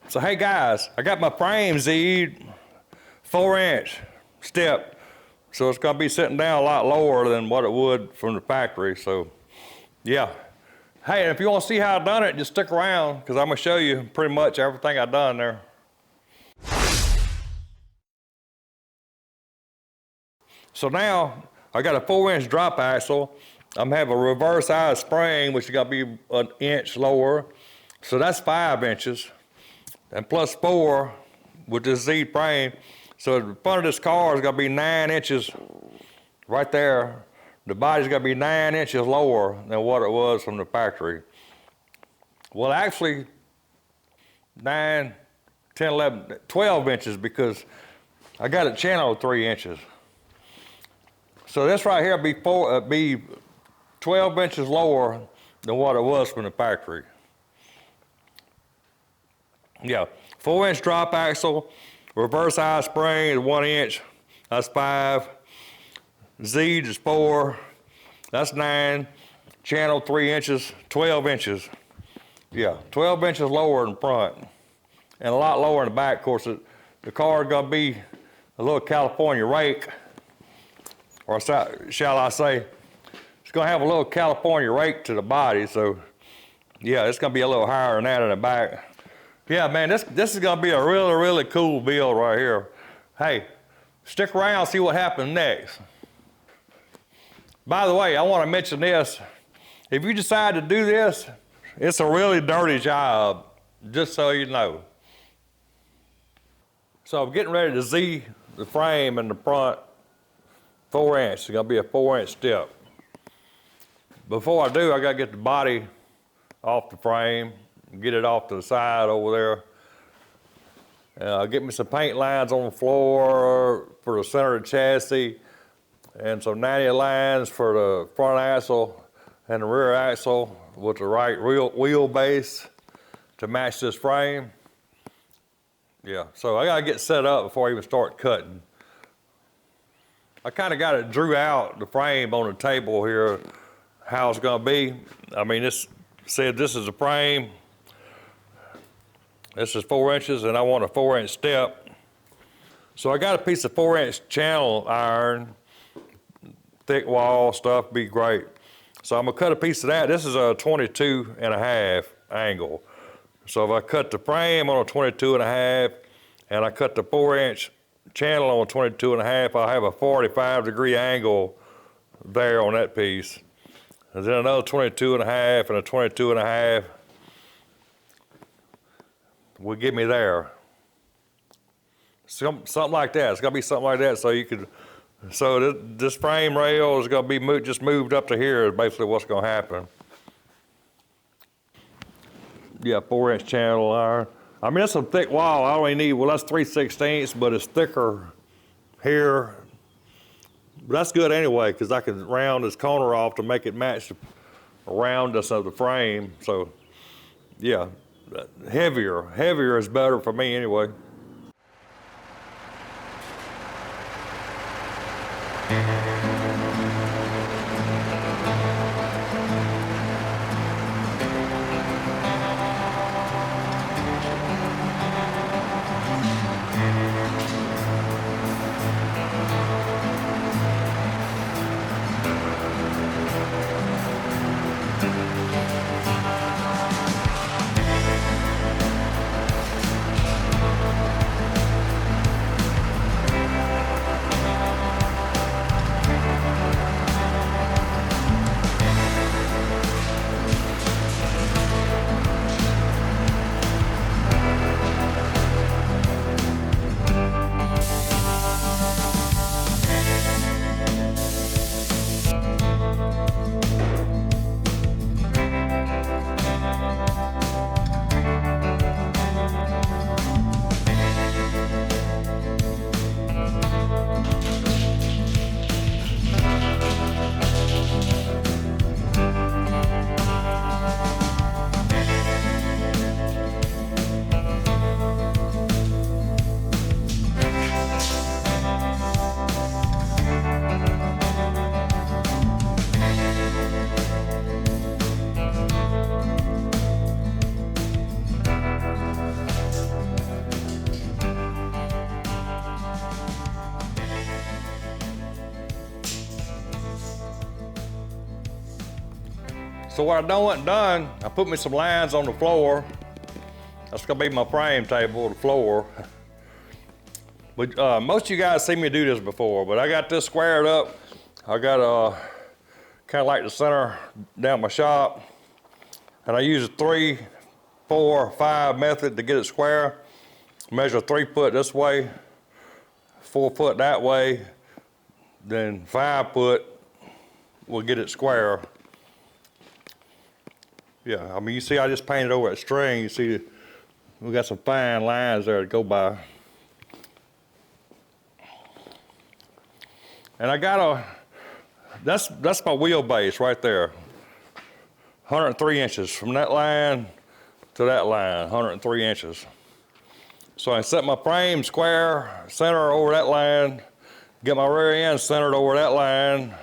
So hey guys, I got my frame Z'd 4-inch step. So it's gonna be sitting down a lot lower than what it would from the factory, so yeah. Hey, if you wanna see how I done it, just stick around, because I'm gonna show you pretty much everything I done there. So now, I got a 4-inch drop axle. I'm gonna have a reverse side spring, which is gonna be an inch lower. So that's 5 inches. And plus 4 with this Z frame. So the front of this car is gonna be 9 inches right there. The body's gonna be 9 inches lower than what it was from the factory. Well, actually, 9, 10, 11, 12 inches, because I got it channeled 3 inches. So this right here be 12 inches lower than what it was from the factory. Yeah, 4-inch drop axle, reverse eye spring is 1 inch, that's 5. Z is 4, that's 9. Channel 3 inches, 12 inches. Yeah, 12 inches lower in front, and a lot lower in the back. Of course, the car is gonna be a little California rake, or shall I say, it's gonna have a little California rake to the body, so yeah, it's gonna be a little higher than that in the back. Yeah, man, this is gonna be a really, really cool build right here. Hey, stick around, see what happens next. By the way, I wanna mention this. If you decide to do this, it's a really dirty job, just so you know. So I'm getting ready to Z the frame in the front 4 inch. It's gonna be a 4-inch step. Before I do, I gotta get the body off the frame, get it off to the side over there. Get me some paint lines on the floor for the center of the chassis, and some 90 lines for the front axle and the rear axle with the right wheelbase to match this frame. Yeah, so I gotta get set up before I even start cutting. I kind of got it drew out, the frame on the table here, how it's gonna be. I mean, this said this is the frame. This is 4 inches, and I want a 4-inch step. So I got a piece of 4-inch channel iron, thick wall stuff, be great. So I'm gonna cut a piece of that. This is a 22.5 angle. So if I cut the frame on a 22.5, and I cut the 4-inch channel on a 22.5, I'll have a 45-degree angle there on that piece. And then another 22.5 and a 22.5 will get me there. Something like that. It's gonna be something like that, so you could. So this frame rail is gonna be just moved up to here. Is basically what's gonna happen. Yeah, 4-inch channel iron. I mean, that's a thick wall. I only need, well, that's 3/16, but it's thicker here. But that's good anyway, because I can round this corner off to make it match the roundness of the frame. So, yeah, heavier is better for me anyway. So what I done done, I put me some lines on the floor. That's gonna be my frame table, the floor. But most of you guys see me do this before, but I got this squared up. I got kind of like the center down my shop. And I use a 3, 4, 5 method to get it square. Measure 3 foot this way, 4 foot that way, then 5 foot will get it square. Yeah, I mean, you see I just painted over that string. You see we got some fine lines there to go by. And I got that's my wheelbase right there. 103 inches from that line to that line, 103 inches. So I set my frame square, center over that line, get my rear end centered over that line,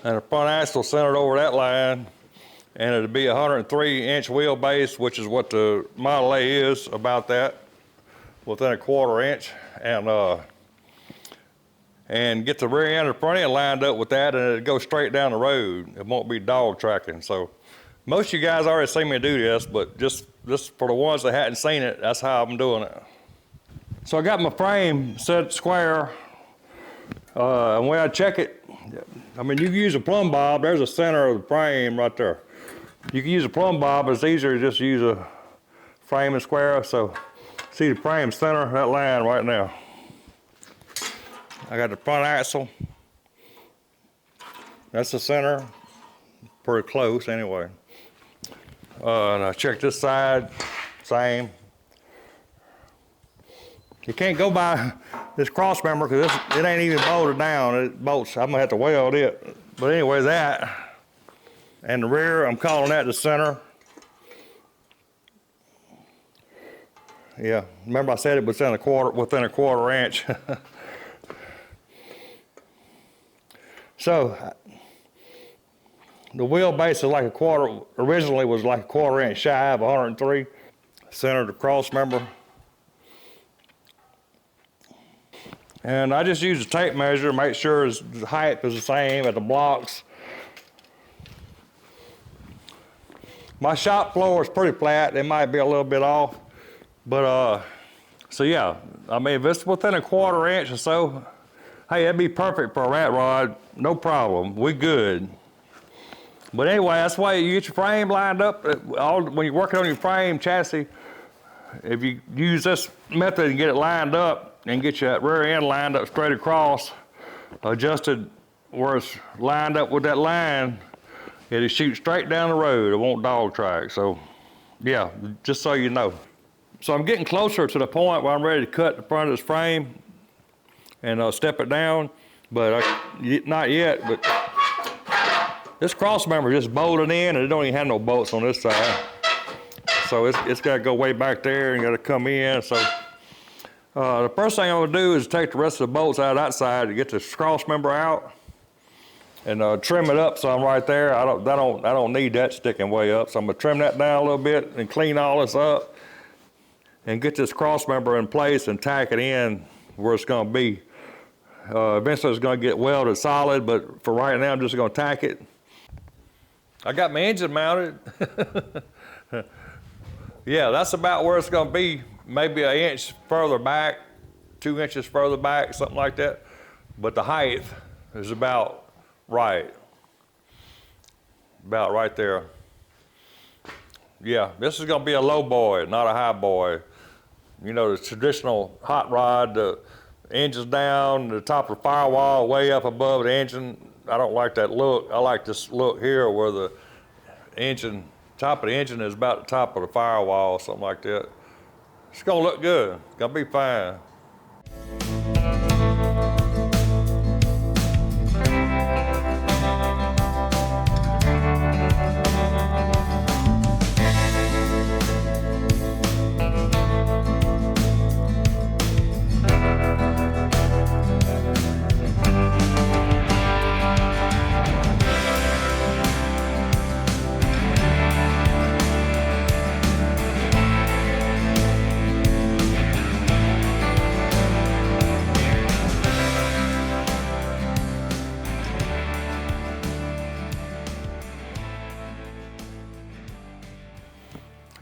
and the front axle centered over that line, and it'd be a 103-inch wheelbase, which is what the Model A is, about that, within a 1/4 inch, and get the rear end and the front end lined up with that, and it'd go straight down the road. It won't be dog tracking. So most of you guys already seen me do this, but just for the ones that hadn't seen it, that's how I'm doing it. So I got my frame set square, and when I check it, I mean, you can use a plumb bob. There's the center of the frame right there. You can use a plumb bob, but it's easier to just use a frame and square. So see the frame center, that line right now. I got the front axle. That's the center, pretty close anyway. And I check this side, same. You can't go by this cross member because it ain't even bolted down. It bolts, I'm gonna have to weld it. But anyway, that. And the rear, I'm calling that the center. Yeah, remember I said it was within a 1/4 inch. So, the wheelbase is like a quarter, originally was like a 1/4 inch shy of 103. Center the cross member. And I just use a tape measure, make sure the height is the same at the blocks. My shop floor is pretty flat. It might be a little bit off, but so yeah, I mean, if it's within a 1/4 inch or so, hey, that'd be perfect for a rat rod, no problem, we good. But anyway, that's why you get your frame lined up. When you're working on your frame chassis, if you use this method and get it lined up and get your rear end lined up straight across, adjusted where it's lined up with that line, it'll shoot straight down the road. It won't dog track. So yeah, just so you know. So I'm getting closer to the point where I'm ready to cut the front of this frame and step it down, but not yet. But this cross member just bolted in, and it don't even have no bolts on this side. So it's got to go way back there and got to come in. So the first thing I'm gonna do is take the rest of the bolts out of that side to get this cross member out and trim it up. So I'm right there. I don't need that sticking way up. So I'm gonna trim that down a little bit and clean all this up and get this cross member in place and tack it in where it's gonna be. Eventually it's gonna get welded solid, but for right now I'm just gonna tack it. I got my engine mounted. Yeah, that's about where it's gonna be, maybe an inch further back, 2 inches further back, something like that. But the height is about right there. Yeah, this is gonna be a low boy, not a high boy. You know, the traditional hot rod, the engine's down, the top of the firewall way up above the engine. I don't like that look. I like this look here where the engine, top of the engine is about the top of the firewall, something like that. It's gonna look good. It's gonna be fine.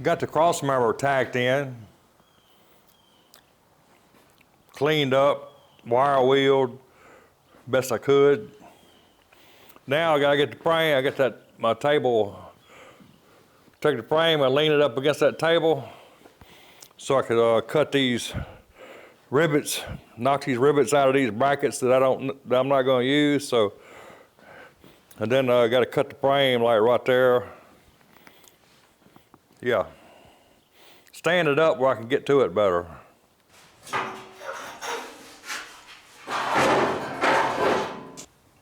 Got the cross member tacked in, cleaned up, wire wheeled best I could. Now I gotta get the frame. I got my table. Take the frame and lean it up against that table so I could cut these rivets, knock these rivets out of these brackets that I'm not going to use. So, and then I got to cut the frame like right there. Yeah, stand it up where I can get to it better.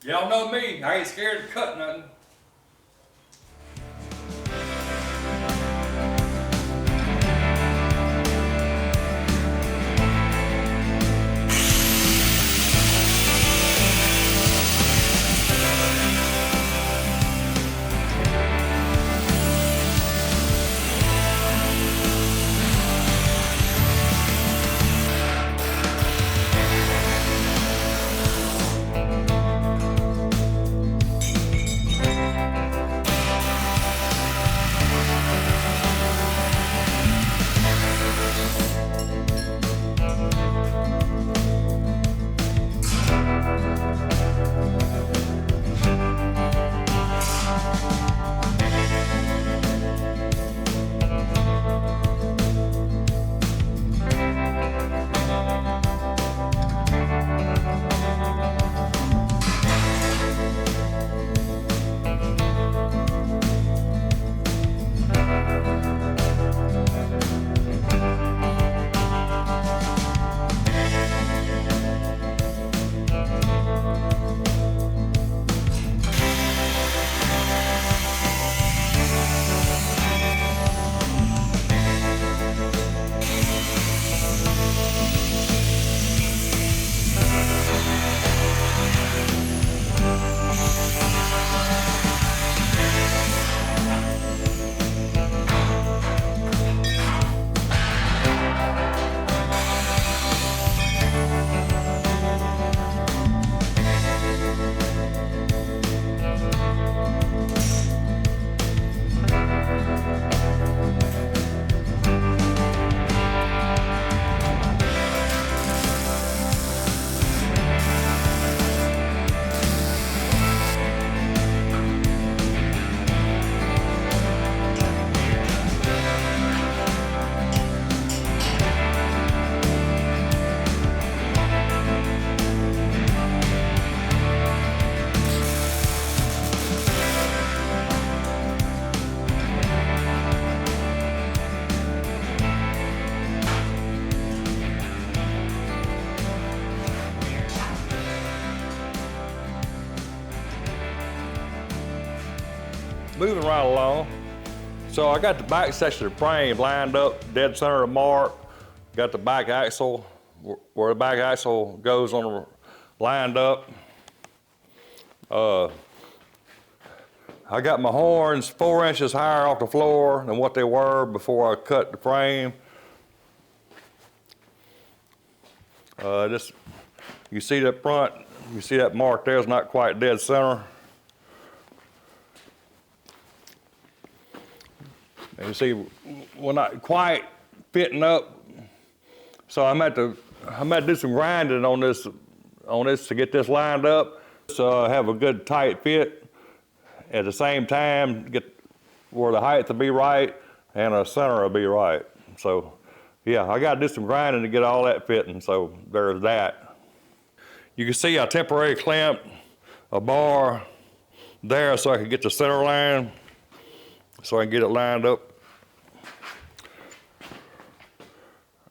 Y'all know me, I ain't scared to cut nothing. Moving right along. So I got the back section of the frame lined up, dead center of the mark. Got the back axle, where the back axle goes on the, lined up. I got my horns 4 inches higher off the floor than what they were before I cut the frame. You see that front, you see that mark there is not quite dead center. And you see, we're not quite fitting up. So I'm at to do some grinding on this to get this lined up. So I have a good tight fit. At the same time, get where the height will be right and the center will be right. So yeah, I got to do some grinding to get all that fitting. So there's that. You can see I temporarily clamped a bar there so I can get the center line, so I can get it lined up.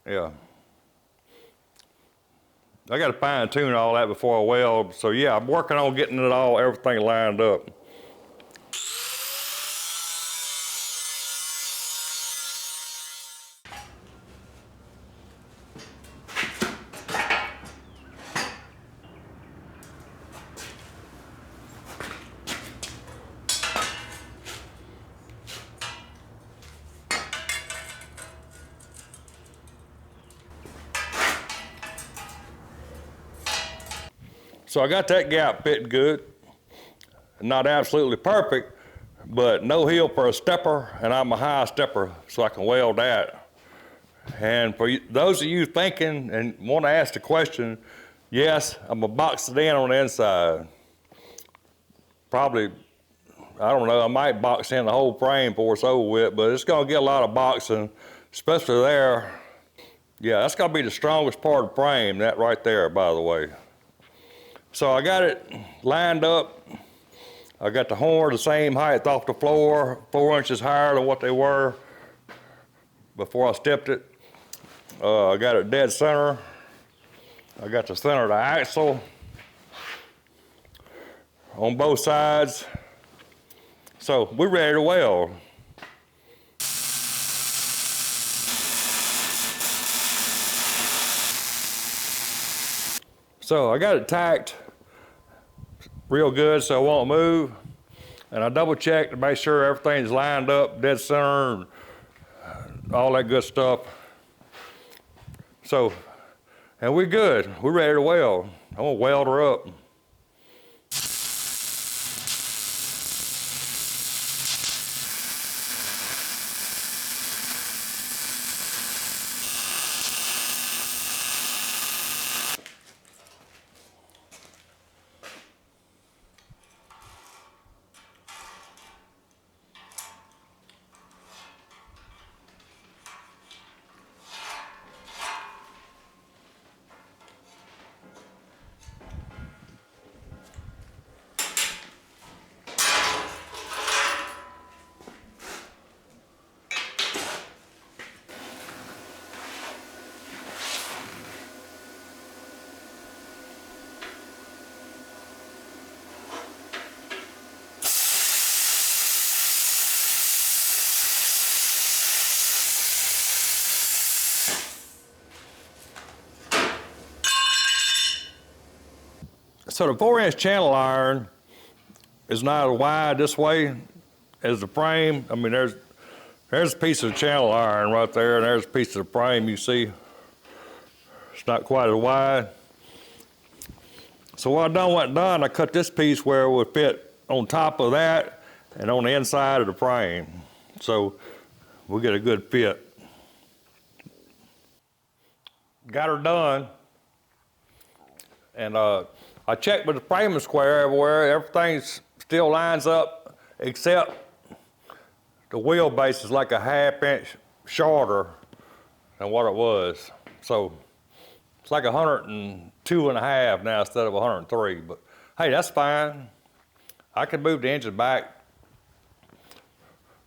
Yeah. I got to fine tune all that before I weld. So yeah, I'm working on getting it all, everything lined up. So I got that gap fit good. Not absolutely perfect, but no heel for a stepper, and I'm a high stepper, so I can weld that. And for those of you thinking and want to ask the question, yes, I'm gonna box it in on the inside. Probably, I don't know, I might box in the whole frame before it's over with, but it's gonna get a lot of boxing, especially there. Yeah, that's gonna be the strongest part of the frame, that right there, by the way. So I got it lined up. I got the horn the same height off the floor, 4 inches higher than what they were before I stepped it. I got it dead center. I got the center of the axle on both sides. So we're ready to weld. So I got it tacked real good so it won't move. And I double checked to make sure everything's lined up, dead center, and all that good stuff. So, and we're good. We're ready to weld. I'm gonna weld her up. So the 4-inch channel iron is not as wide this way as the frame. I mean, there's a piece of channel iron right there, and there's a piece of the frame you see. It's not quite as wide. So what I done, I cut this piece where it would fit on top of that and on the inside of the frame. So we'll get a good fit. Got her done. And I checked with the framing square everywhere. Everything still lines up except the wheelbase is like a 1/2 inch shorter than what it was. So it's like 102.5 now instead of 103. But hey, that's fine. I can move the engine back.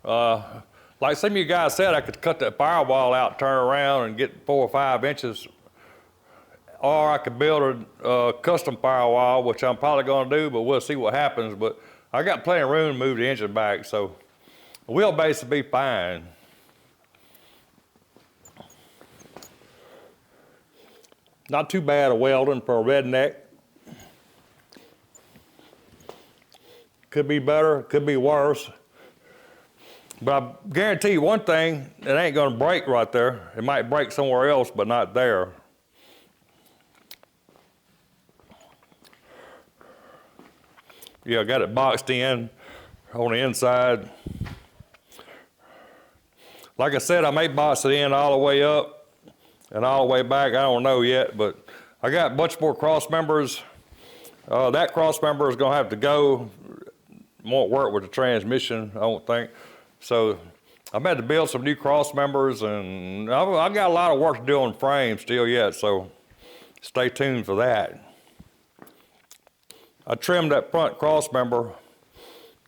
Like some of you guys said, I could cut that firewall out, turn around, and get 4 or 5 inches. Or I could build a custom firewall, which I'm probably gonna do, but we'll see what happens. But I got plenty of room to move the engine back, so the wheelbase will be fine. Not too bad a welding for a redneck. Could be better, could be worse. But I guarantee you one thing, it ain't gonna break right there. It might break somewhere else, but not there. Yeah, I got it boxed in on the inside. Like I said, I may box it in all the way up and all the way back. I don't know yet, but I got a bunch more cross members. That cross member is gonna have to go. Won't work with the transmission, I don't think. So I've had to build some new cross members, and I got a lot of work to do on the frame still yet, so stay tuned for that. I trimmed that front cross member,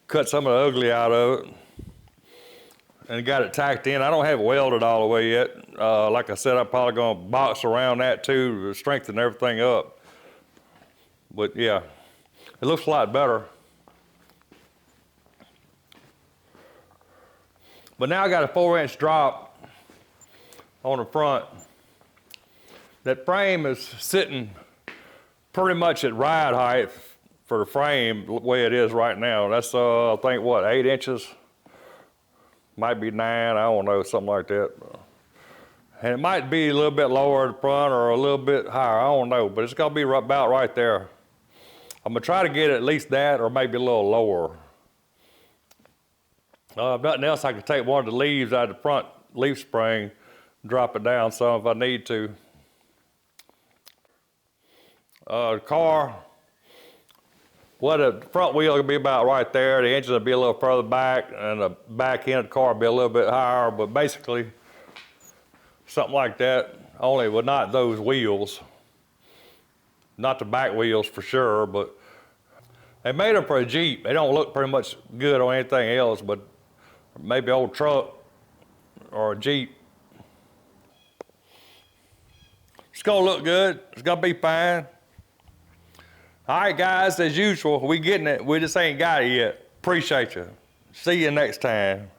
cut some of the ugly out of it, and got it tacked in. I don't have it welded all the way yet. Like I said, I'm probably gonna box around that too to strengthen everything up. But yeah, it looks a lot better. But now I got a 4-inch drop on the front. That frame is sitting pretty much at ride height for the frame the way it is right now. That's I think what, 8 inches? Might be 9, I don't know, something like that. And it might be a little bit lower at the front or a little bit higher, I don't know, but it's gonna be about right there. I'm gonna try to get at least that or maybe a little lower. If nothing else, I could take one of the leaves out of the front leaf spring, drop it down some if I need to. The car, well, the front wheel will be about right there. The engine will be a little further back, and the back end of the car will be a little bit higher, but basically something like that, only with not those wheels. Not the back wheels for sure, but they made them for a Jeep. They don't look pretty much good on anything else, but maybe an old truck or a Jeep. It's gonna look good. It's gonna be fine. All right, guys, as usual, we getting it. We just ain't got it yet. Appreciate you. See you next time.